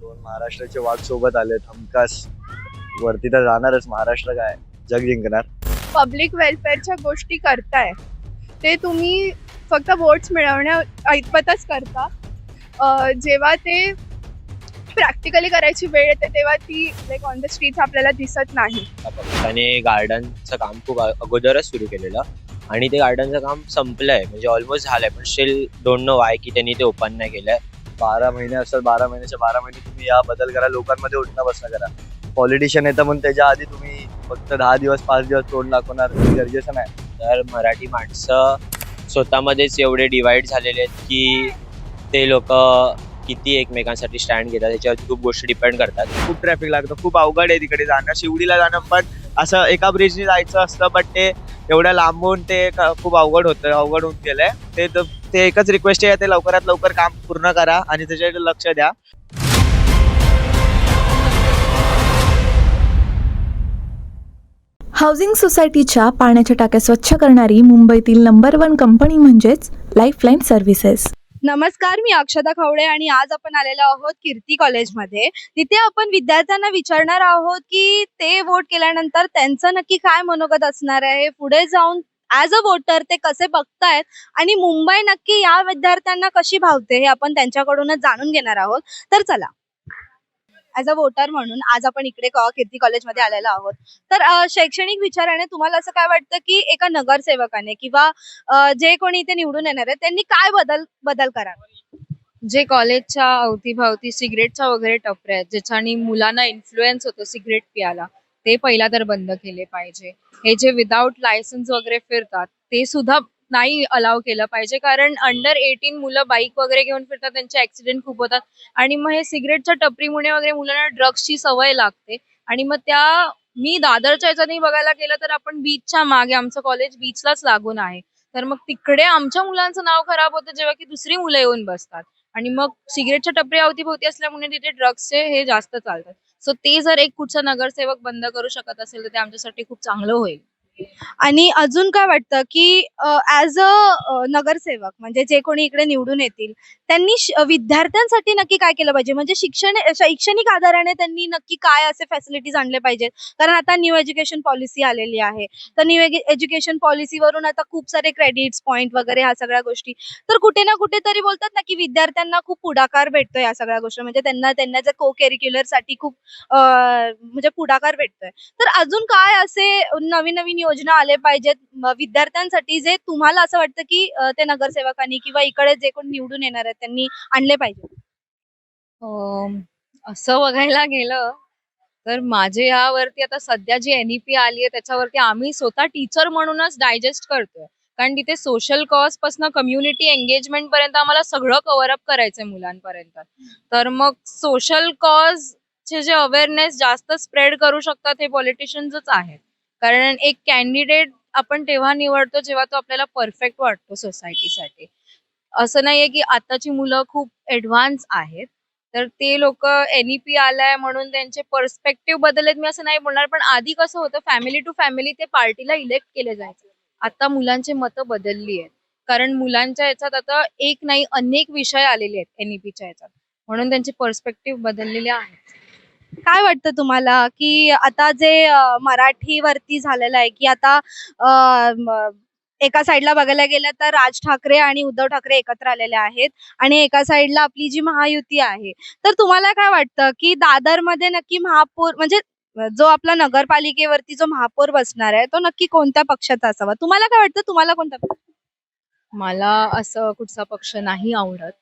दोन महाराष्ट्राचे वाघ सोबत आले, हमखास वरती तर जाणारच. महाराष्ट्र काय जग जिंकणार. पब्लिक वेलफेअरच्या गोष्टी करताय ते तुम्ही फक्त वोट्स मिळवण्या ऐतपतच करता. जेव्हा ते प्रॅक्टिकली करायची वेळ येते तेव्हा ती लाईक ऑन द स्ट्रीट्स आपल्याला दिसत नाही. त्याने गार्डनचं काम खूप अगोदरच सुरू केलेलं आणि ते गार्डनचं काम संपलंय, म्हणजे ऑलमोस्ट झालंय, पण स्टील डोंट नो वाय की त्यांनी ते ओपन नाही केलंय. 12 महिने असतात, 12 महिन्याच्या 12 महिने तुम्ही या बदल करा, लोकांमध्ये उठणं बसणं करा. पॉलिटिशियन येतं म्हणून त्याच्या आधी तुम्ही फक्त 10 दिवस 5 दिवस तोंड दाखवणार गरजेचं नाही. तर मराठी माणसं स्वतःमध्येच एवढे डिवाइड झालेले आहेत की ते लोक किती एकमेकांसाठी स्टँड घेतात त्याच्यावर खूप गोष्टी डिपेंड करतात. खूप ट्रॅफिक लागतं, खूप अवघड आहे तिकडे जाणं. शिवडीला जाणं पण असं एका ब्रिजने जायचं असतं, बट ते एवढ्या लांबून ते खूप अवघड होऊन गेलंय. ते एकच रिक्वेस्ट आहे, ते लवकरात लवकर काम पूर्ण करा आणि त्याच्याकडे लक्ष द्या. हाऊसिंग सोसायटीच्या पाण्याच्या टाक्या स्वच्छ करणारी मुंबईतील नंबर 1 कंपनी म्हणजेच लाईफलाईन सर्व्हिसेस. नमस्कार, मी अक्षता खवडे आणि आज आपण आलेलो आहोत कीर्ती कॉलेजमध्ये. तिथे आपण विद्यार्थ्यांना विचारणार आहोत की ते वोट केल्यानंतर त्यांचं नक्की काय मनोगत असणार आहे, पुढे जाऊन ॲज अ वोटर ते कसे बघतायत आणि मुंबई नक्की या विद्यार्थ्यांना कशी भावते हे आपण त्यांच्याकडूनच जाणून घेणार आहोत. तर चला, ॲज अ वोटर म्हणून आज आपण इकडे कीर्ती कॉलेजमध्ये आलेलो आहोत. तर शैक्षणिक विचाराने तुम्हाला असं काय वाटतं की एका नगरसेवकाने किंवा जे कोणी इथे निवडून येणार आहे त्यांनी काय बदल करावा? जे कॉलेजच्या अवतीभवती सिगरेटच्या वगैरे टपऱ्या आहेत ज्याच्याने मुलांना इन्फ्लुएन्स होतो सिगरेट पियाला, ते पहिला तर बंद केले पाहिजे. हे जे विदाऊट लायसन्स वगैरे फिरतात ते सुद्धा नाही अलाव केलं पाहिजे, कारण अंडर 18 मुलं बाईक वगैरे घेऊन फिरतात, त्यांचे ऍक्सिडेंट खूप होतात. आणि मग हे सिगरेटच्या टपरीमुळे वगैरे मुलांना ड्रग्सची सवय लागते. आणि मग मी दादरच्या ह्याच्याने बघायला गेलं तर आपण बीचच्या मागे, आमचं कॉलेज बीचलाच लागून आहे, तर मग तिकडे आमच्या मुलांचं नाव खराब होतं जेव्हा की दुसरी मुलं येऊन बसतात. आणि मग सिगरेटच्या टपरी अवतीभोवती असल्यामुळे तिथे ड्रग्सचे हे जास्त चालतात. सो ते जर एक कुठचा नगरसेवक बंद करू शकत असेल तर ते आमच्यासाठी खूप चांगलं होईल. आणि अजून काय वाटतं की ॲज अ नगरसेवक म्हणजे जे कोणी इकडे निवडून येतील त्यांनी विद्यार्थ्यांसाठी नक्की काय केलं पाहिजे? म्हणजे शैक्षणिक आधाराने त्यांनी नक्की काय असे फॅसिलिटीज आणले पाहिजेत? कारण आता न्यू एज्युकेशन पॉलिसी आलेली आहे, तर न्यू एज्युकेशन पॉलिसीवरून आता खूप सारे क्रेडिट्स पॉईंट वगैरे ह्या सगळ्या गोष्टी, तर कुठे ना कुठेतरी बोलतात ना की विद्यार्थ्यांना खूप पुढाकार भेटतोय या सगळ्या गोष्टी, म्हणजे त्यांना जर को करिक्युलर साठी खूप म्हणजे पुढाकार भेटतोय. तर अजून काय असे नवीन नवीन योजना आले पाहिजेत विद्यार्थ्यांसाठी जे तुम्हाला असं वाटतं की ते नगरसेवकांनी किंवा इकडे जे कोण निवडून येणार आहेत त्यांनी आणले पाहिजे? असं बघायला गेलं तर माझे यावरती आता सध्या जी NEP आली आहे त्याच्यावरती आम्ही स्वतः टीचर म्हणूनच डायजेस्ट करतोय, कारण तिथे सोशल कॉज पासून कम्युनिटी एंगेजमेंट पर्यंत आम्हाला सगळं कव्हर अप करायचंय मुलांपर्यंत. तर मग सोशल कॉज चे जे अवेअरनेस जास्त स्प्रेड करू शकतात हे पॉलिटिशियन्सच आहेत, कारण एक कॅन्डिडेट आपण तेव्हा निवडतो जेव्हा तो आपल्याला परफेक्ट वाटतो सोसायटीसाठी. असं नाहीये की आताची मुलं खूप ऍडव्हान्स आहेत तर ते लोक NEP आलाय म्हणून त्यांचे पर्स्पेक्टिव्ह बदललेत मी असं नाही बोलणार, पण आधी कसं होतं फॅमिली टू फॅमिली ते पार्टीला इलेक्ट केले जायचे. आता मुलांची मतं बदलली आहेत, कारण मुलांच्या याच्यात आता एक नाही अनेक विषय आलेले आहेत NEPच्या याच्यात, म्हणून त्यांचे पर्स्पेक्टिव्ह बदललेले आहेत. काय वाटतं तुम्हाला की आता जे मराठीवरती झालेलं आहे की आता एका साईडला बघायला गेलं तर राज ठाकरे आणि उद्धव ठाकरे एकत्र आलेले आहेत आणि एका साईडला आपली जी महायुती आहे, तर तुम्हाला काय वाटतं की दादरमध्ये नक्की महापौर म्हणजे जो आपला नगरपालिकेवरती जो महापौर बसणार आहे तो नक्की कोणत्या पक्षाचा असावा? तुम्हाला काय वाटतं, तुम्हाला कोणता पक्ष? मला असं कुठचा पक्ष नाही आवडत,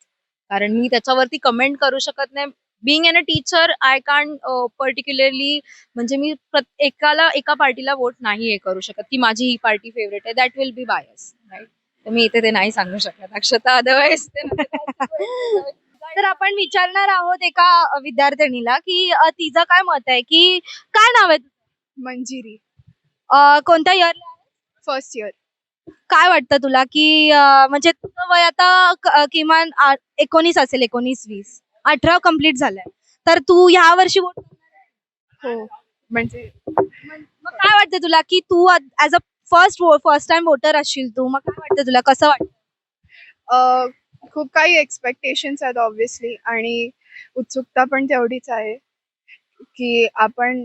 कारण मी त्याच्यावरती कमेंट करू शकत नाही. Being an a teacher I can't particularly, म्हणजे मी एका पार्टीला वोट नाही हे करू शकत की माझी ही पार्टी फेवरेट आहे, that will be bias, right? तर मी इथे ते नाही सांगू शकत अक्षता, अदरवाईज तर आपण विचारणार आहोत एका विद्यार्थिनीला की तिचं काय मत आहे, की काय नाव आहे तुझं? मंजिरी. कोणत्या इयरला? First year. काय वाटतं तुला की म्हणजे तुझं वय आता किमान 19 असेल, 19-20, 18 कम्प्लीट झालंय, तर तू ह्या वर्षी वोट करणार आहे? हो, म्हणजे मग काय वाटतं तुला की तू as a first time voter असशील तू, मग काय वाटतं तुला, कसं वाटतं? खूप काही एक्सपेक्टेशन्स आहेत ऑब्व्हियसली, आणि उत्सुकता पण तेवढीच आहे की आपण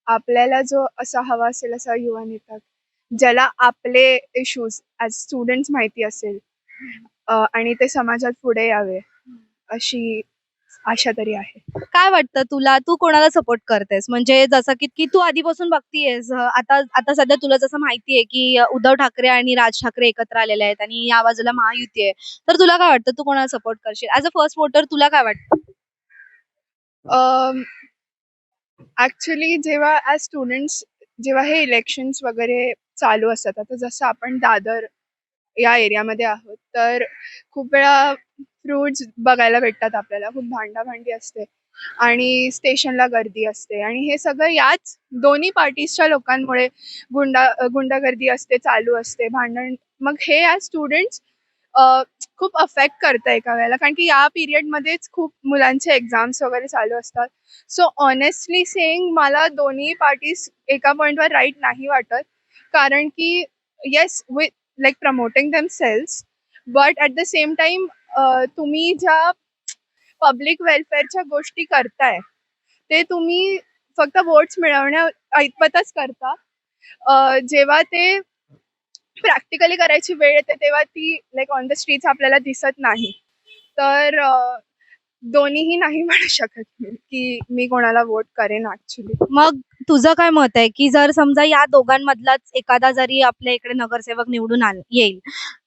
आपल्याला जो असा हवा असेल असा युवा नेता ज्याला आपले इश्यूज ॲज स्टुडंट्स माहिती असेल आणि ते समाजात पुढे यावे अशी आशा तरी आहे. काय वाटतं तुला, तू कोणाला सपोर्ट करतेस? म्हणजे जसं की तू आधीपासून बघतीयेस, आता आता सध्या तुला जसं माहितीये की उद्धव ठाकरे आणि राज ठाकरे एकत्र आलेले आहेत आणि या बाजूला महायुती आहे. तर तुला काय वाटतं, तू कोणाला सपोर्ट करशील ऍज अ फर्स्ट वोटर? तुला काय वाटतं? ॲक्च्युली जेव्हा ॲज स्टुडंट्स जेव्हा हे इलेक्शन्स वगैरे चालू असतात, आता जसं आपण दादर या एरियामध्ये आहोत, तर खूप वेळा फ्रूट्स बघायला भेटतात आपल्याला. खूप भांडाभांडी असते आणि स्टेशनला गर्दी असते आणि हे सगळं याच दोन्ही पार्टीजच्या लोकांमुळे गुंडागर्दी असते, चालू असते, भांडण. मग हे ॲज स्टुडंट्स खूप अफेक्ट करतं एका वेळेला, कारण की या पिरियडमध्येच खूप मुलांचे एक्झाम्स वगैरे चालू असतात. सो ऑनेस्टली सेइंग मला दोन्ही पार्टीज एका पॉईंटवर राईट नाही वाटत, कारण की yes with like promoting themselves, but at the same time तुम्ही ज्या पब्लिक वेलफेअरच्या गोष्टी करताय ते तुम्ही फक्त वोट्स मिळवण्या ऐतपतच करता. जेव्हा ते प्रॅक्टिकली करायची वेळ येते तेव्हा ती लाईक ऑन द स्ट्रीट्स आपल्याला दिसत नाही. तर दोन्हीही नाही म्हणू शकत मी की मी कोणाला वोट करेन ॲक्च्युली. मग तुझं काय मत आहे की जर समजा या दोघांमधलाच एखादा जरी आपल्या इकडे नगरसेवक निवडून येईल,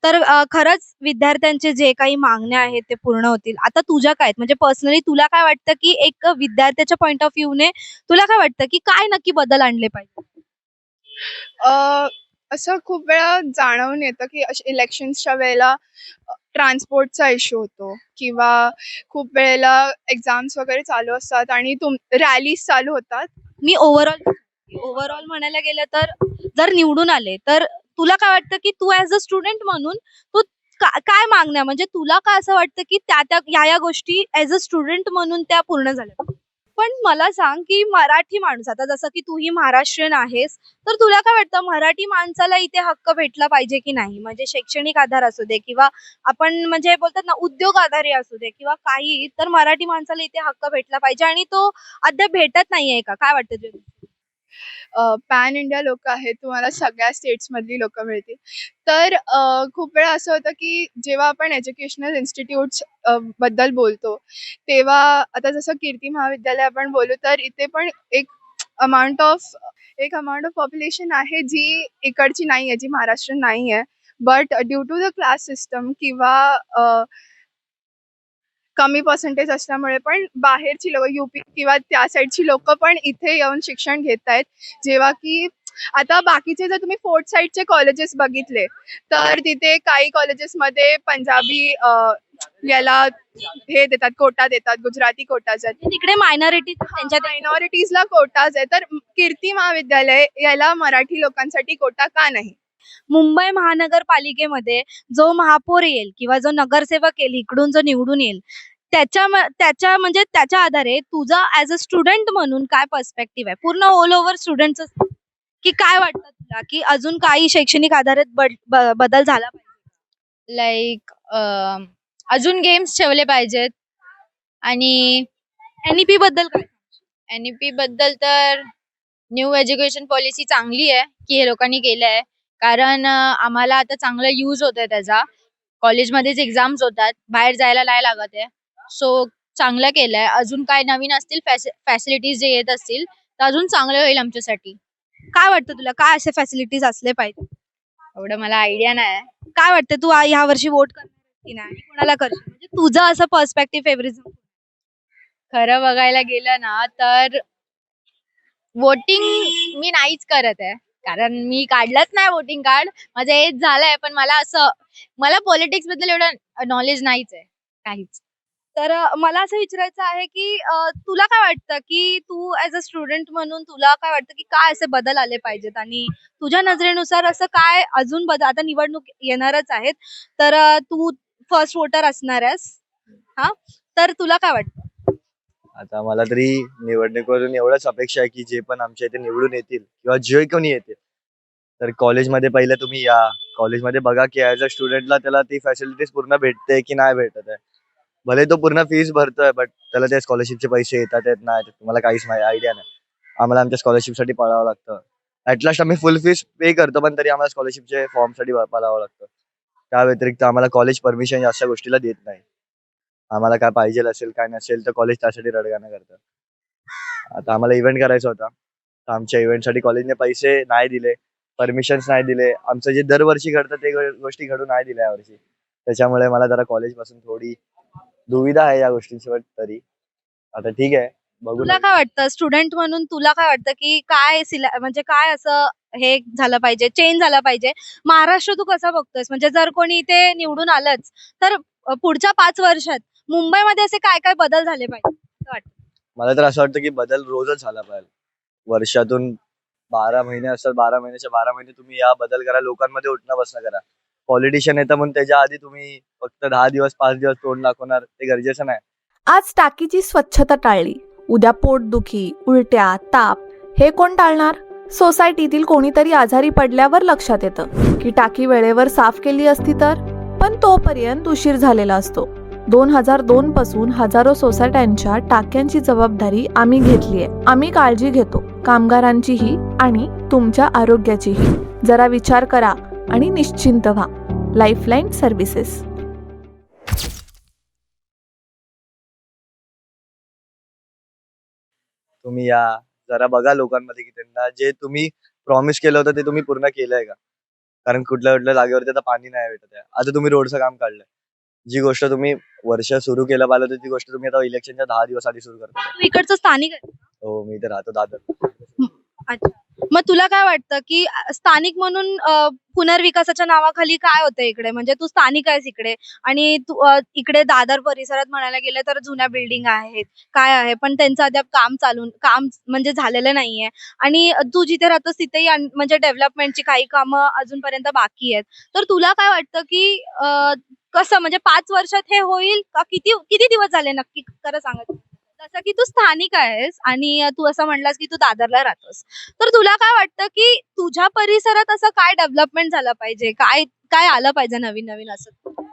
तर खरंच विद्यार्थ्यांचे जे काही मागण्या आहेत ते पूर्ण होतील? आता तुझ्या काय आहेत? म्हणजे पर्सनली तुला काय वाटतं की एक विद्यार्थ्याच्या पॉइंट ऑफ व्ह्यूने तुला काय वाटतं की काय नक्की बदल आणले पाहिजे? असं खूप वेळा जाणवून येतं की इलेक्शन्सच्या वेळेला ट्रान्सपोर्टचा इश्यू होतो किंवा खूप वेळेला एक्झाम्स वगैरे चालू असतात आणि रॅलीज चालू होतात. मी ओव्हरऑल म्हणायला गेलं तर जर निवडून आले तर तुला काय वाटतं की तू ऍज अ स्टुडंट म्हणून तू काय मागण्या, म्हणजे तुला काय असं वाटतं की त्या या गोष्टी ऍज अ स्टुडंट म्हणून त्या पूर्ण झाल्या? पण मला सांग की मराठी माणूस, आता जसं की तूही महाराष्ट्रीयन आहेस, तर तुला काय वाटतं मराठी माणसाला इथे हक्क भेटला पाहिजे की नाही? म्हणजे शैक्षणिक आधार असू दे किंवा आपण म्हणजे बोलतात ना उद्योग आधारी असू दे किंवा काही, तर मराठी माणसाला इथे हक्क भेटला पाहिजे आणि तो अद्याप भेटत नाहीये का? काय वाटतं तुला? पॅन इंडिया लोक आहेत, तुम्हाला सगळ्या स्टेट्समधली लोक मिळतील. तर खूप वेळा असं होतं की जेव्हा आपण एज्युकेशनल इन्स्टिट्यूट्स बद्दल बोलतो तेव्हा आता जसं कीर्ती महाविद्यालय आपण बोलू तर इथे पण एक अमाऊंट ऑफ पॉप्युलेशन आहे जी इकडची नाही आहे, जी महाराष्ट्र नाही आहे. But due to the class system किंवा कमी पर्सेंटेज असल्यामुळे पण बाहेरची लोक युपी किंवा त्या साईडची लोक पण इथे येऊन शिक्षण घेत आहेत. जेव्हा की आता बाकीचे जर तुम्ही फोर्थ साईडचे कॉलेजेस बघितले तर तिथे काही कॉलेजेसमध्ये पंजाबी याला हे देतात, कोटा देतात, गुजराती कोटाज आहेत. तिकडे मायनॉरिटी त्यांच्या मायनॉरिटीजला कोटाज आहे, तर कीर्ती महाविद्यालय याला मराठी लोकांसाठी कोटा का नाही? मुंबई महानगरपालिकेमध्ये जो महापौर येईल किंवा जो नगरसेवक येईल इकडून जो निवडून येईल, त्याच्या म्हणजे त्याच्या आधारे तुझा ऍज अ स्टुडंट म्हणून काय पर्स्पेक्टिव्ह आहे पूर्ण ऑल ओव्हर स्टुडंटचं, की काय वाटतं तुला की अजून काही शैक्षणिक आधारित बदल झाला पाहिजे? लाईक अजून गेम्स ठेवले पाहिजेत आणि NEP बद्दल काय? NEP बद्दल तर न्यू एज्युकेशन पॉलिसी चांगली आहे की हे लोकांनी केलं आहे, कारण आम्हाला आता चांगला यूज होत आहे त्याचा. कॉलेजमध्येच एक्झाम्स होतात, बाहेर जायला नाही लागत आहे. सो चांगलं केलंय. अजून काय नवीन असतील फॅसिलिटीज जे येत असतील तर अजून चांगलं होईल आमच्यासाठी. काय वाटतं तुला काय असे फॅसिलिटीज असले पाहिजे? एवढं मला आयडिया नाही. काय वाटतं तू ह्या वर्षी वोट करणार की नाही आणि कोणाला करशील? म्हणजे तुझं असं पर्स्पेक्टिव्ह फेवरिझम? खरं बघायला गेलं ना तर वोटिंग मी नाहीच करत आहे, कारण मी काढलंच नाही वोटिंग कार्ड. माझं एज झालंय, पण मला पॉलिटिक्स बद्दल एवढं नॉलेज नाहीच आहे काहीच. तर मला असं विचारायचं आहे की तुला काय वाटतं की तू ऍज अ स्टुडंट म्हणून तुला काय वाटतं की काय असे बदल आले पाहिजेत आणि तुझ्या नजरेनुसार असं काय अजून बदल? आता निवडणूक येणारच आहेत, तर तू फर्स्ट वोटर असणार आहेस, हा, तर तुला काय वाटतं? आता मला तरी निवडणुकीवरून एवढंच अपेक्षा आहे की जे पण आमच्या इथे निवडून येतील किंवा जे कोणी येतील, तर कॉलेजमध्ये पहिले तुम्ही या, कॉलेजमध्ये बघा की ऍज अ स्टुडंटला त्याला ती फॅसिलिटीज पूर्ण भेटते की नाही भेटत आहे. भले तो पूर्ण फीस भरतोय बट त्याला त्या स्कॉलरशिपचे पैसे येतात येत नाही तुम्हाला काहीच आयडिया नाही. आम्हाला आमच्या स्कॉलरशिपसाठी पळावं लागतं. ऍटलास्ट आम्ही फुल फीस पे करतो पण तरी आम्हाला स्कॉलरशिपचे फॉर्मसाठी पळावं लागतं. त्या व्यतिरिक्त आम्हाला कॉलेज परमिशन अशा गोष्टीला देत नाही. आम्हाला काय पाहिजे असेल काय नसेल तर कॉलेज त्यासाठी रडगाणं करतं. आता आम्हाला इव्हेंट करायचा होता तर आमच्या इव्हेंटसाठी कॉलेजने पैसे नाही दिले, परमिशन्स नाही दिले. आमचं जे दरवर्षी घडतं ते गोष्टी घडून नाही दिल्या यावर्षी. त्याच्यामुळे मला जरा कॉलेजपासून थोडी दुविधा आहे या गोष्टींची. पण तरी आता ठीक आहे, बघू. तुला काय वाटतं स्टुडंट म्हणून तुला काय वाटतं की काय म्हणजे काय असं हे झालं पाहिजे, चेंज झाला पाहिजे? महाराष्ट्र तू कसा बघतोयस? म्हणजे जर कोणी इथे निवडून आलंच तर पुढच्या 5 वर्षात मुंबईमध्ये असे काय काय बदल झाले पाहिजे असं वाटतं? मला तर असं वाटतं की बदल रोजच झाला पाहिजे. वर्षातून 12 महिने असतात, 12 महिन्याच्या 12 महिने तुम्ही या बदल करा, लोकांमध्ये उठणं बसणं करा. पॉलिटिशियन येतं म्हणून त्याच्या आधी तुम्ही फक्त 10 दिवस 5 दिवस तोंड दाखवणार ते गरजेचं नाही. आज टाकीची स्वच्छता टाळली, उद्या पोटदुखी, उलट्या, ताप हे कोण टाळणार? सोसायटीतील कोणीतरी आजारी पडल्यावर लक्षात येतं की टाकी वेळेवर साफ केली असती तर, पण तोपर्यंत उशीर झालेला असतो. 2002 पासून हजारो सोसायट्यांच्या टाक्यांची जबाबदारी आम्ही घेतलीये. आम्ही काळजी घेतो, कामगारांचीही आणि तुमच्या आरोग्याचीही. जरा विचार करा आणि निश्चिंत व्हा. Lifeline services. तुम्ही या जरा बघा लोकांमध्ये की त्यांना जे तुम्ही प्रॉमिस केलं होतं ते तुम्ही पूर्ण केलंय का? कारण कुठल्या कुठल्या जागेवरती आता पाणी नाही भेटत आहे. आता तुम्ही रोडचं काम काढलंय. जी गोष्ट तुम्ही वर्ष सुरू केलं पाहिलं होतं ती गोष्ट तुम्ही आता इलेक्शनच्या 10 दिवस आधी सुरू करता. तू इकडचं स्थानिक आहे? हो, मी तर राहतो दादर. अच्छा. मग तुला काय वाटतं की स्थानिक म्हणून पुनर्विकासाच्या नावाखाली काय होतं इकडे? म्हणजे तू स्थानिक आहेस इकडे आणि तू इकडे दादर परिसरात म्हणायला गेलं तर जुन्या बिल्डिंग आहेत, काय आहे, पण त्यांचं अद्याप काम म्हणजे झालेलं नाहीये आणि तू जिथे राहतोस तिथेही म्हणजे डेव्हलपमेंटची काही कामं अजूनपर्यंत बाकी आहेत. तर तुला काय वाटतं की कसं म्हणजे 5 वर्षात हे होईल का? किती किती दिवस झाले नक्की खरं सांगा? जसं की तू स्थानिक आहेस आणि तू असं म्हणलास की तू दादरला राहतोस. तर तुला काय वाटतं की तुझ्या परिसरात असं काय डेव्हलपमेंट झालं पाहिजे? काय काय आलं पाहिजे नवीन असं?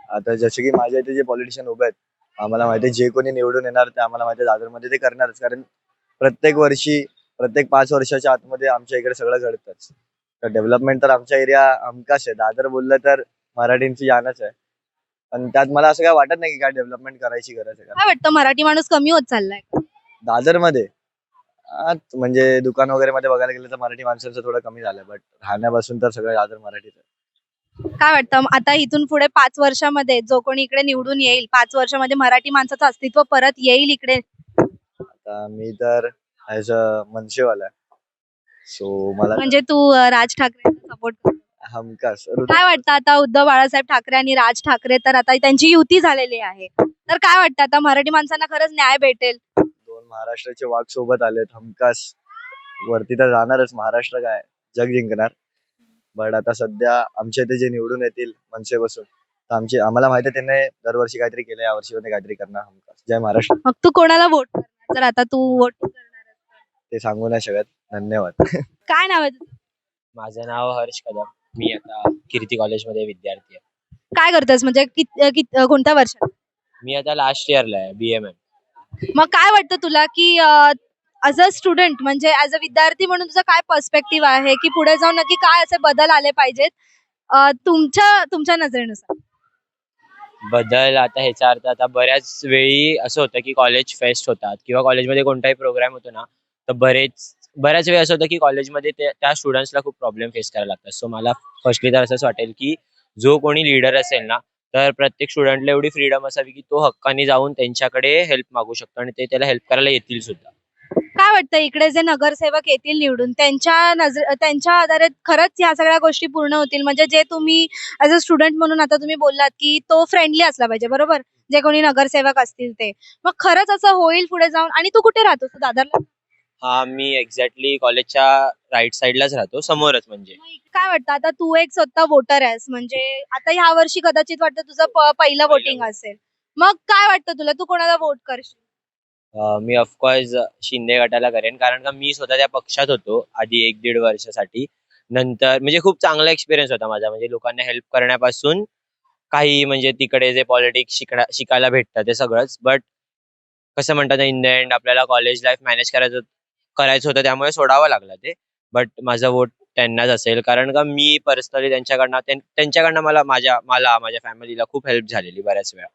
आता जसे की माझ्या इथे जे पॉलिटिशियन उभे आहेत, आम्हाला माहिती आहे जे कोणी निवडून येणार ते आम्हाला माहिती आहे दादरमध्ये ते करणारच. कारण प्रत्येक वर्षी प्रत्येक 5 वर्षाच्या आतमध्ये आमच्या इकडे सगळं घडतंच. तर डेव्हलपमेंट तर आमच्या एरिया हमखास आहे. दादर बोललं तर मराठींची जानच आहे. पण त्यात मला असं काय वाटत नाही की काय डेव्हलपमेंट करायची गरज आहे का काय वाटतं मराठी माणूस कमी होत चाललाय का? दादरमध्ये. म्हणजे दुकान वगैरे मध्ये बघायला गेलं तर मराठी माणसांचं थोडं कमी झालं, बट राहण्यापासून तर सगळं दादर मराठीच आहे. काय वाटतं आता इथून पुढे 5 वर्षामध्ये जो कोणी इकडे निवडून येईल, 5 वर्षामध्ये मराठी माणसाचं अस्तित्व परत येईल इकडे? आता मी तर ऍज अ मनसेवाला आहे, सो मला म्हणजे तू राज ठाकरेंचा सपोर्ट करतो. हमखास काय वाटतं आता उद्धव बाळासाहेब ठाकरे आणि राज ठाकरे तर आता त्यांची युती झालेली आहे. तर काय वाटतं आता मराठी माणसांना खरंच न्याय भेटेल? 2 महाराष्ट्राचे वाघ सोबत आलेत, हमखास वरती तर जाणारच. महाराष्ट्र काय जग जिंकणार. बट आता सध्या आमच्या इथे जे निवडून येतील मनसे बसून तर आम्हाला माहिती आहे त्यांनी दरवर्षी काहीतरी केलं, यावर्षी पण ते काहीतरी करणार हमखास. जय महाराष्ट्र. मग तू कोणाला वोट करणार? जर आता तू वोट करणार आहेस तर? ते सांगू नाही शकत. धन्यवाद. काय नाव आहे तुझं? माझं नाव हर्ष कदम. मी आता कीर्ती कॉलेजमध्ये विद्यार्थी आहे. काय करतोयस म्हणजे कोणत्या वर्षात? मी आता लास्ट इयरला आहे BMM. मग काय वाटतं तुला की ॲज अ स्टुडंट म्हणजे ॲज अ विद्यार्थी म्हणून तुझा काय पर्स्पेक्टिव्ह आहे की पुढे जाऊन नक्की काय असे बदल आले पाहिजेत तुमच्या नजरेनुसार? बदल आता ह्याचा अर्थ आता बऱ्याच वेळी असं होतं की कॉलेज फेस्ट होतात किंवा कॉलेजमध्ये कोणताही प्रोग्राम होतो ना, तर बऱ्याच वेळी असं होतं की कॉलेजमध्ये त्या स्टुडंट्सला खूप प्रॉब्लेम फेस करायला लागतात. सो मला फर्स्टली तर असंच वाटेल की जो कोणी लीडर असेल ना, तर प्रत्येक स्टुडंटला एवढी फ्रीडम असावी की तो हक्काने जाऊन त्यांच्याकडे हेल्प मागू शकतो आणि ते त्याला हेल्प करायला येतील सुद्धा. काय वाटतं इकडे जे नगरसेवक येतील निवडून त्यांच्या आधारे खरंच ह्या सगळ्या गोष्टी पूर्ण होतील? म्हणजे जे तुम्ही ॲज अ स्टुडंट म्हणून आता तुम्ही बोललात की तो फ्रेंडली असला पाहिजे, बरोबर? जे कोणी नगरसेवक असतील ते. मग खरंच असं होईल पुढे जाऊन? आणि तू कुठे राहतोस? तू दादरला? हा, मी एक्झॅक्टली कॉलेजच्या राईट साईडलाच राहतो, समोरच म्हणजे. मग काय वाटतं आता तू एक स्वतः वोटर आहेस म्हणजे आता ह्या वर्षी कदाचित वाटतं तुझं पहिलं वोटिंग असेल. मग काय वाटतं तुला? तू कोणाला वोट करशील? मी ऑफकोर्स शिंदे गटाला करेन, कारण का मी स्वतः त्या पक्षात होतो आधी 1-1.5 वर्षासाठी. नंतर म्हणजे खूप चांगला एक्सपिरियन्स होता माझा, म्हणजे लोकांना हेल्प करण्यापासून काही म्हणजे तिकडे जे पॉलिटिक्स शिकायला भेटतं ते सगळंच. बट कसं म्हणतात इन द एंड आपल्याला कॉलेज लाईफ मॅनेज करायचं होतं, त्यामुळे सोडावं लागलं ते. बट माझं वोट त्यांनाच असेल, कारण का मी पर्सनली त्यांच्याकडनं माझ्या फॅमिलीला खूप हेल्प झालेली बऱ्याच वेळा.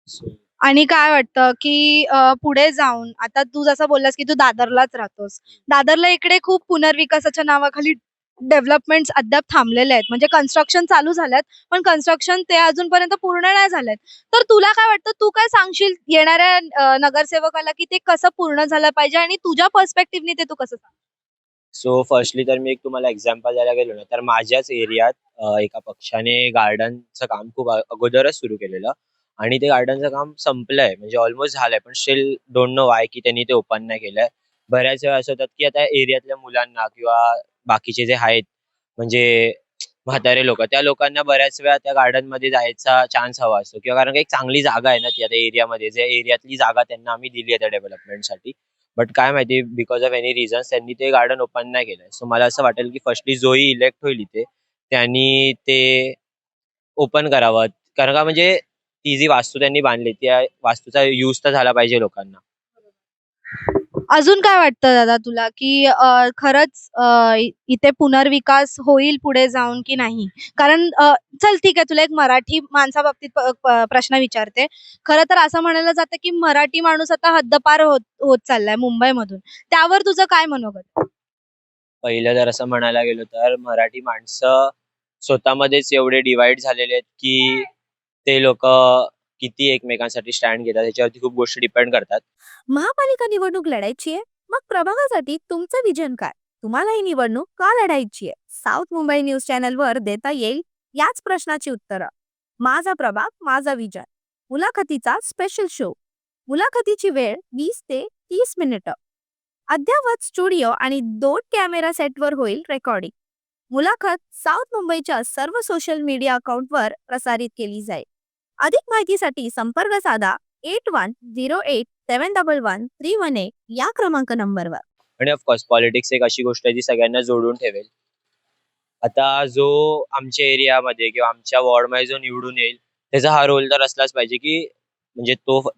So, आणि काय वाटतं की पुढे जाऊन आता तू जसं बोललास की तू दादरलाच राहतोस. दादरला इकडे खूप पुनर्विकासाच्या नावाखाली डेव्हलपमेंट्स अद्याप थांबलेले आहेत. म्हणजे कन्स्ट्रक्शन चालू झाल्यात, पण कन्स्ट्रक्शन ते अजूनपर्यंत पूर्ण नाही झालेत. तर तुला काय वाटतं, तू काय सांगशील येणाऱ्या नगरसेवकाला की ते कसं पूर्ण झालं पाहिजे आणि तुझ्या पर्स्पेक्टिव्हनी ते तू कसं सांगशील? सो फर्स्टली तर मी एक तुम्हाला एक्झाम्पल द्यायला गेलो ना, तर माझ्याच एरियात एका पक्षाने गार्डनचं काम खूप अगोदरच सुरू केलेलं आणि ते गार्डनचं काम संपलंय, म्हणजे ऑलमोस्ट झालंय, पण स्टील डोंट नो वाय की त्यांनी ते ओपन नाही केलंय. बऱ्याच वेळा असं होतात की आता एरियातल्या मुलांना किंवा बाकीचे जे आहेत म्हणजे म्हातारे लोक, त्या लोकांना बऱ्याच वेळा त्या गार्डन मध्ये जायचा चान्स हवा असतो, किंवा कारण का एक चांगली जागा आहे ना ती आता एरियामध्ये, जे एरियातली जागा त्यांना आम्ही दिली आहे त्या डेव्हलपमेंटसाठी. बट काय माहिती बिकॉज ऑफ एनी रिझन्स त्यांनी ते गार्डन ओपन नाही केलंय. सो मला असं वाटेल की फर्स्टली जोही इलेक्ट होईल इथे त्यांनी ते ओपन करावं, कारण का म्हणजे ती जी वास्तू त्यांनी बांधली त्या वास्तूचा यूज तर झाला पाहिजे लोकांना. अजून काय वाटतं दादा तुला की खरंच इथे पुनर्विकास होईल पुढे जाऊन की नाही? कारण चल ठीक आहे, तुला एक मराठी माणसाबाबतीत प्रश्न विचारते. खरं तर असं म्हणायला जातं की मराठी माणूस आता हद्दपार होत होत चाललाय मुंबईमधून. त्यावर तुझं काय मनोगत? पहिलं जर असं म्हणायला गेलो तर मराठी माणसं स्वतःमध्येच एवढे डिवाइड झालेले आहेत की ते लोक किती एकमेकांसाठी स्टँड घेतात ह्याच्यावरती खूप गोष्टी डिपेंड करतात. महापालिका निवडणूक लढायची आहे, मग प्रभागासाठी तुमचं विजन काय? तुम्हाला ही निवडणूक का लढायची आहे? साऊथ मुंबई न्यूज चॅनलवर देता येईल याच प्रश्नाची उत्तरं. माझा प्रभाग माझा विजन, मुलाखतीचा स्पेशल शो. मुलाखतीची वेळ 20 ते 30 मिनिटं. अद्ययावत स्टुडिओ आणि 2 कॅमेरा सेटवर होईल रेकॉर्डिंग. मुलाखत साऊथ मुंबईच्या सर्व सोशल मीडिया अकाउंटवर प्रसारित केली जाईल. अधिक माहितीसाठी संपर्क साधा 8108711318 या क्रमांक नंबरवर. आणि ऑफकोर्स पॉलिटिक्स एक अशी गोष्ट आहे जी सगळ्यांना जोडून ठेवेल. आता जो आमच्या एरियामध्ये किंवा आमच्या वॉर्डमध्ये जो निवडून येईल त्याचा हा रोल तर असलाच पाहिजे की म्हणजे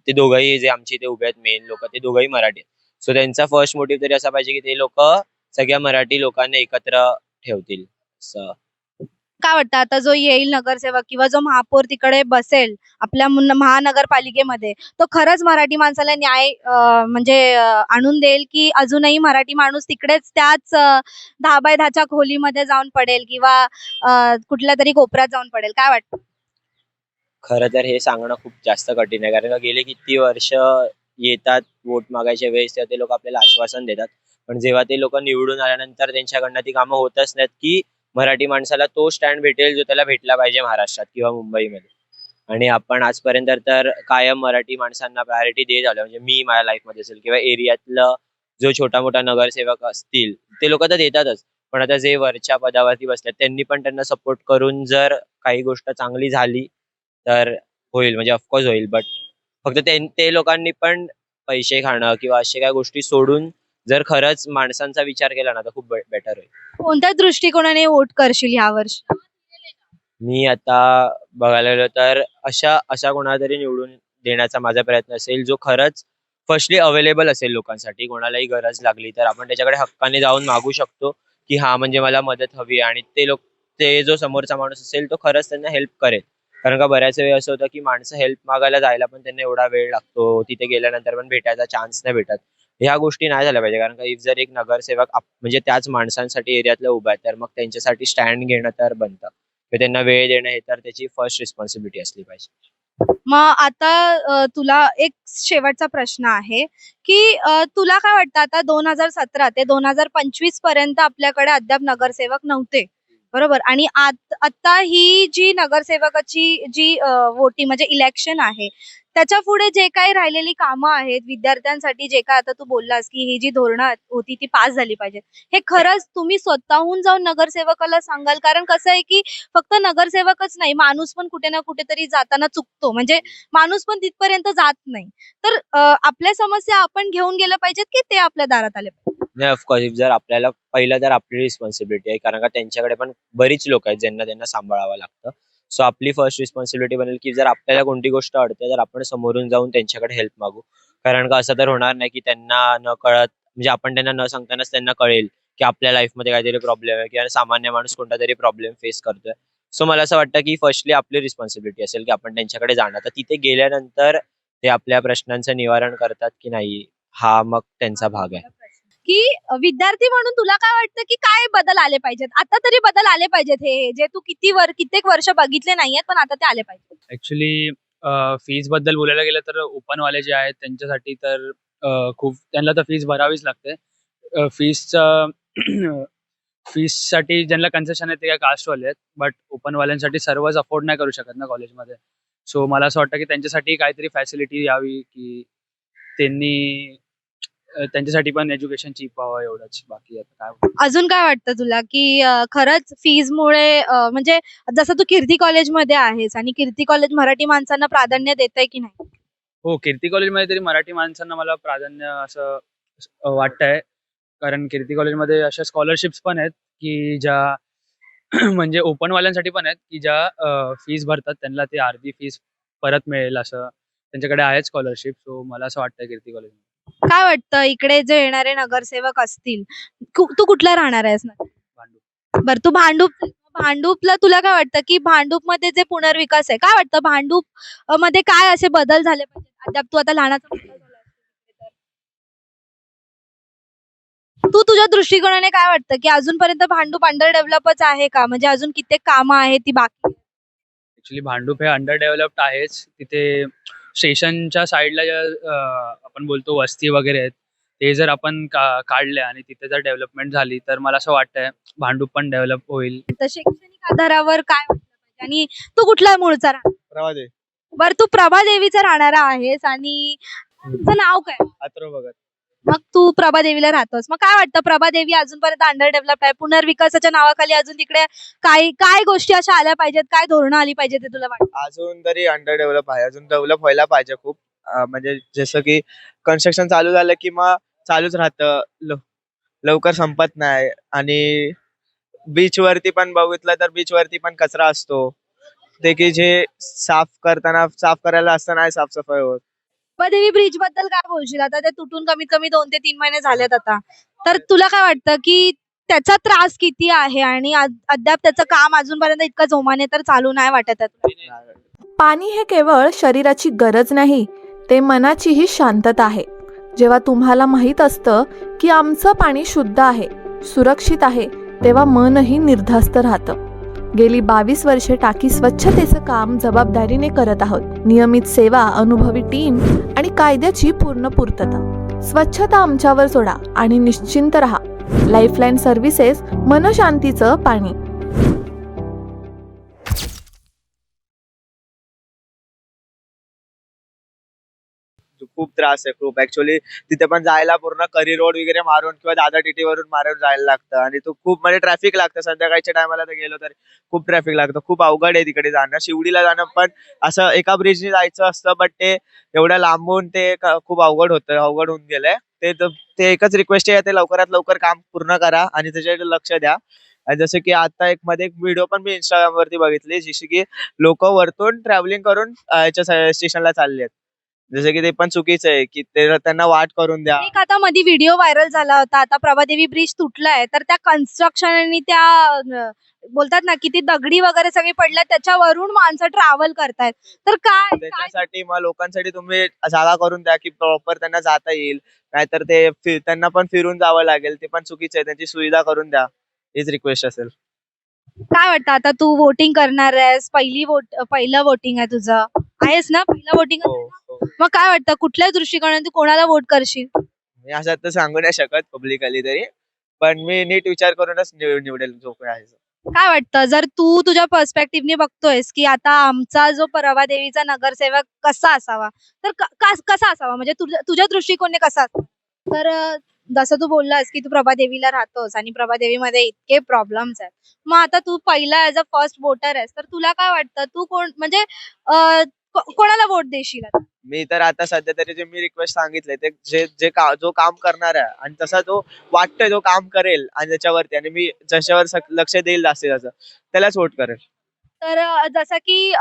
ते दोघंही जे आमचे इथे उभे आहेत मेन लोक, ते दोघंही मराठी आहेत. सो त्यांचा फर्स्ट मोटिव्ह तरी असा पाहिजे की ते लोक सगळ्या मराठी लोकांना एकत्र ठेवतील. असं काय वाटतं आता जो येईल नगरसेवक किंवा जो महापौर तिकडे बसेल आपल्या महानगरपालिकेमध्ये, तो खरंच मराठी माणसाला न्याय म्हणजे आणून देईल की अजूनही मराठी माणूस तिकडेच त्याच 10 बाय 10च्या खोलीमध्ये जाऊन पडेल किंवा कुठल्या तरी कोपऱ्यात जाऊन पडेल? काय वाटतं? खरं तर हे सांगणं खूप जास्त कठीण आहे, कारण का गेले किती वर्ष येतात वोट मागायच्या वेळेस तेव्हा ते लोक आपल्याला आश्वासन देतात, पण जेव्हा ते लोक निवडून आल्यानंतर त्यांच्याकडनं ती कामं होतच नाहीत की मराठी माणसाला तो स्टँड भेटेल जो त्याला भेटला पाहिजे महाराष्ट्रात किंवा मुंबईमध्ये. आणि आपण आजपर्यंत तर कायम मराठी माणसांना प्रायोरिटी देत आलो, म्हणजे मी माझ्या लाईफमध्ये असेल किंवा एरियातलं जो छोटा मोठा नगरसेवक असतील ते लोक तर देतातच, पण आता जे वरच्या पदावरती बसतात त्यांनी पण त्यांना सपोर्ट करून जर काही गोष्ट चांगली झाली तर होईल, म्हणजे ऑफकोर्स होईल. बट फक्त ते लोकांनी पण पैसे खाणं किंवा अशा काही गोष्टी सोडून जर खरंच माणसांचा विचार केला ना तर खूप बेटर होईल. कोणत्या दृष्टिकोनाने वोट करशील यावर्षी? मी आता बघायला गेलो तर अशा कोणाला तरी निवडून देण्याचा माझा प्रयत्न असेल जो खरंच फर्स्टली अवेलेबल असेल लोकांसाठी. कोणालाही गरज लागली तर आपण त्याच्याकडे हक्काने जाऊन मागू शकतो की हा म्हणजे मला मदत हवी, आणि ते जो समोरचा माणूस असेल तो खरंच त्यांना हेल्प करेल. कारण का बऱ्याच वेळ असं होतं की माणसं हेल्प मागायला जायला पण त्यांना एवढा वेळ लागतो, तिथे गेल्यानंतर पण भेटायचा चान्स नाही भेटत. ह्या गोष्टी नाही झाल्या पाहिजे, कारण का इफ जर एक नगरसेवक म्हणजे त्याच माणसांसाठी एरियातला उभा आहे तर मग त्यांच्यासाठी स्टँड घेणं तर बनतं, किंवा त्यांना वेळ देणं हे तर त्याची फर्स्ट रिस्पॉन्सिबिलिटी असली पाहिजे. मग आता तुला एक शेवटचा प्रश्न आहे की तुला काय वाटतं आता 2017 ते 2025 पर्यंत आपल्याकडे अद्याप नगरसेवक नव्हते, बरोबर? आणि आता ही जी नगरसेवकाची जी वोटिंग म्हणजे इलेक्शन आहे, त्याच्या पुढे जे काही राहिलेली कामं आहेत विद्यार्थ्यांसाठी, जे काय आता तू बोललास की ही जी धोरणं होती ती पास झाली पाहिजेत, हे खरंच तुम्ही स्वतःहून जाऊन नगरसेवकाला सांगाल? कारण कसं आहे की फक्त नगरसेवकच नाही, माणूस पण कुठे ना कुठेतरी जाताना चुकतो, म्हणजे माणूस पण तिथपर्यंत जात नाही. तर आपल्या समस्या आपण घेऊन गेलं पाहिजेत की ते आपल्या दारात आले पाहिजेत? नाही, ऑफकोर्स जर आपल्याला पहिलं तर आपली रिस्पॉन्सिबिलिटी आहे, कारण का त्यांच्याकडे पण बरीच लोक आहेत ज्यांना त्यांना सांभाळावं लागतं. सो आपली फर्स्ट रिस्पॉन्सिबिलिटी बनेल की जर आपल्याला कोणती गोष्ट अडते तर आपण समोरून जाऊन त्यांच्याकडे हेल्प मागू. कारण का असं तर होणार नाही की त्यांना न कळत म्हणजे आपण त्यांना न सांगतानाच त्यांना कळेल की आपल्या लाईफमध्ये काहीतरी प्रॉब्लेम आहे किंवा सामान्य माणूस कोणता तरी प्रॉब्लेम फेस करतोय. सो मला असं वाटतं की फर्स्टली आपली रिस्पॉन्सिबिलिटी असेल की आपण त्यांच्याकडे जाणं. तर तिथे गेल्यानंतर ते आपल्या प्रश्नांचं निवारण करतात की नाही हा मग त्यांचा भाग आहे. की विद्यार्थी म्हणून तुला काय वाटतं की काय बदल आले पाहिजेत? आता तरी बदल आले पाहिजेत हे जे तू कित्येक वर्ष बघितले नाहीयेत पण आता ते आले पाहिजेत. ऍक्च्युली फीज बद्दल बोलायला गेलं तर ओपनवाले जे आहेत त्यांच्यासाठी तर खूप त्यांना तर फीज भरावीच लागते. फीजचं फीजसाठी ज्यांना कन्सेशन आहे ते काय कास्टवाले आहेत, बट ओपनवाल्यांसाठी सर्वच अफोर्ड नाही करू शकत ना कॉलेजमध्ये. सो मला असं वाटतं की त्यांच्यासाठी काहीतरी फॅसिलिटी यावी की त्यांनी त्यांच्यासाठी पण एज्युकेशन चीप व्हावं एवढंच. बाकी आता काय अजून काय वाटतं तुला की खरंच फीजमुळे म्हणजे जसं तू कीर्ती कॉलेजमध्ये आहेस आणि कीर्ती कॉलेज मराठी माणसांना प्राधान्य देतंय की नाही? हो, कीर्ती कॉलेजमध्ये तरी मराठी माणसांना मला प्राधान्य असं वाटतंय. कारण कीर्ती कॉलेजमध्ये अशा स्कॉलरशिप्स पण आहेत की ज्या म्हणजे ओपनवाल्यांसाठी पण आहेत की ज्या फीज भरतात त्यांना ती अर्धी फीज परत मिळेल असं त्यांच्याकडे आहे स्कॉलरशिप. सो मला असं वाटतं कीर्ती कॉलेज. काय वाटतं इकडे जे येणारे नगरसेवक असतील तू कुठला राहणार आहेस ना? भांडूप. बरं तू भांडूपला तुला काय वाटतं की भांडूपमध्ये जे पुनर्विकास आहे काय वाटतं भांडूप मध्ये काय असे बदल झाले पाहिजे? अद्याप तू आता लहानाचा मोठा झालास तर. तू तुझ्या दृष्टिकोनाने काय वाटतं की अजूनपर्यंत भांडूप अंडर डेव्हलपच आहे का? म्हणजे अजून कित्येक कामं आहेत ती बाकी आहेत? ऍक्च्युली भांडूप हे अंडर डेव्हलप्ड आहेच. तिथे स्टेशनच्या साईडला ज्या आपण बोलतो वस्ती वगैरे आहेत ते जर आपण काढल्या आणि तिथे जर डेव्हलपमेंट झाली तर मला असं वाटतंय भांडूप पण डेव्हलप होईल. तर शैक्षणिक आधारावर काय वाटलं पाहिजे आणि तू कुठल्या मूळचा राहणार? बरं तू प्रभादेवीचा राहणारा आहेस आणि तुझं नाव काय? अथर्व भगत. मग तू प्रभादेवीला राहतोस मग काय वाटतं प्रभादेवी अजूनपर्यंत अंडर डेव्हलप आहे पुनर्विकासाच्या नावाखाली अजून तिकडे काय गोष्टी अशा आल्या पाहिजेत काय धोरणं आली पाहिजेत ते तुला वाटतं? अजून तरी अंडर डेव्हलप आहे, अजून डेव्हलप व्हायला पाहिजे खूप. म्हणजे जसं की कन्स्ट्रक्शन चालू झालं की मग चालूच राहतं, लवकर संपत नाही. आणि बीच वरती पण बघितलं तर बीच वरती पण कचरा असतो ते की जे साफ करायला असतं नाही साफसफाई होत. प्रभादेवी ब्रिज बद्दल काय बोलशील? आता ते तुटून कमीत कमी 2 ते 3 महिने झालेत आता. तर तुला काय वाटतं की त्याचा त्रास किती आहे आणि अद्याप त्याचं काम अजूनपर्यंत इतकं जोमाने तर चालू नाही वाटत आहे? पाणी हे केवळ शरीराची गरज नाही, ते मनाचीही शांतता आहे. जेव्हा तुम्हाला माहीत असतं की आमचं पाणी शुद्ध आहे, सुरक्षित आहे, तेव्हा मनही निर्धास्त राहतं. गेली 22 वर्षे टाकी स्वच्छतेचं काम जबाबदारीने करत आहोत. नियमित सेवा, अनुभवी टीम आणि कायद्याची पूर्ण पूर्तता. स्वच्छता आमच्यावर सोडा आणि निश्चिंत रहा. लाईफलाईन सर्व्हिसेस, मनशांतीचं पाणी. खूप त्रास आहे खूप. ऍक्च्युअली तिथे पण जायला पूर्ण करी रोड वगैरे मारून किंवा दादा टीटी वरून मारून जायला लागतं आणि तो खूप म्हणजे ट्रॅफिक लागतं. संध्याकाळच्या टायमाला तर गेलो तर खूप ट्रॅफिक लागतं. खूप अवघड आहे तिकडे जाणं. शिवडीला जाणं पण असं एका ब्रिजने जायचं असतं, बट ते एवढ्या लांबून ते खूप अवघड होऊन गेलंय. ते एकच रिक्वेस्ट आहे, ते लवकरात लवकर काम पूर्ण करा आणि त्याच्याकडे लक्ष द्या. आणि जसं की आता मध्ये एक व्हिडिओ पण मी इंस्टाग्राम वरती बघितली, जशी की लोक वरतून ट्रॅव्हलिंग करून याच्या स्टेशनला चालले आहेत. जसं की ते पण चुकीचं आहे की त्यांना वाट करून द्या. एक आता मध्ये व्हिडिओ व्हायरल झाला होता आता प्रभादेवी ब्रिज तुटलाय तर त्या कन्स्ट्रक्शन आणि त्या बोलतात ना किती दगडी वगैरे सगळे पडल्यात त्याच्यावरून माणसं ट्रॅव्हल करतायत तर काय त्याच्यासाठी मग लोकांसाठी तुम्ही जागा करून द्या की प्रॉपर त्यांना जाता येईल. नाहीतर त्यांना पण फिरून जावं लागेल, ते पण चुकीचं आहे. त्यांची सुविधा करून द्या, हीच रिक्वेस्ट असेल. काय वाटतं आता तू वोटिंग करणार आहेस? पहिलं वोटिंग आहे तुझं आहेस ना? पहिलं वोटिंग हो, हो. मग काय वाटतं कुठल्या दृष्टिकोनातून तू कोणाला वोट करशील? मी असं तर सांगू नाही शकत पब्लिकली तरी, पण मी नीट विचार करूनच निवडेल जो काही आहे. काय वाटतं जर तू तुझ्या पर्स्पेक्टिव्हने बघतोयस की आता आमचा जो प्रभादेवीचा नगरसेवक कसा असावा तर कसा असावा म्हणजे तुझ्या दृष्टिकोनाने कसा असावा? तर जसं तू बोललास की तू प्रभादेवीला राहतोस आणि प्रभादेवीमध्ये इतके प्रॉब्लेम्स आहेत मग आता तू पहिला ऍज अ फर्स्ट वोटर आहेस तर तुला काय वाटतं तू कोण म्हणजे कोणाला वोट देशील आता? मी तर आता सध्या तरी जे मी रिक्वेस्ट सांगितले ते जो काम करणार आहे आणि तसा जो वाटतोय जो काम करेल आणि त्याच्यावरती आणि मी ज्याच्यावर लक्ष देईल जास्तीत जास्त त्यालाच वोट करेल. तर जसं की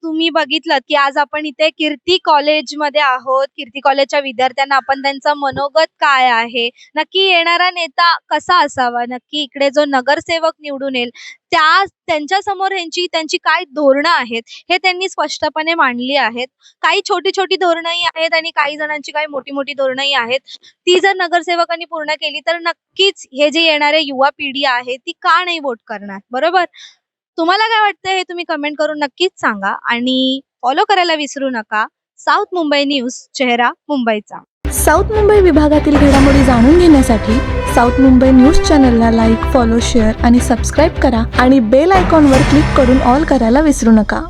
तुम्ही बघितलं की आज आपण इथे कीर्ती कॉलेजमध्ये आहोत. कीर्ती कॉलेजच्या विद्यार्थ्यांना आपण त्यांचं मनोगत काय आहे, नक्की येणारा नेता कसा असावा, नक्की इकडे जो नगरसेवक निवडून येईल त्यांच्यासमोर त्यांची काय धोरणं आहेत, हे त्यांनी स्पष्टपणे मांडली आहेत. काही छोटी-छोटी धोरणंही आहेत आणि काही जणांची काही मोठी-मोठी धोरणंही आहेत. ती जर नगरसेवकांनी पूर्ण केली तर नक्कीच हे जे येणारे युवा पिढी आहे ती का नाही वोट करणार, बरोबर? तुम्हाला काय वाटतं हे तुम्ही कमेंट करून नक्कीच सांगा आणि फॉलो करायला विसरू नका. साऊथ मुंबई न्यूज, चेहरा मुंबईचा. साऊथ मुंबई विभागातील घडामोडी जाणून घेण्यासाठी साऊथ मुंबई न्यूज चॅनलला लाईक, फॉलो, शेअर आणि सबस्क्राईब करा आणि बेल आयकॉनवर क्लिक करून ऑल करायला विसरू नका.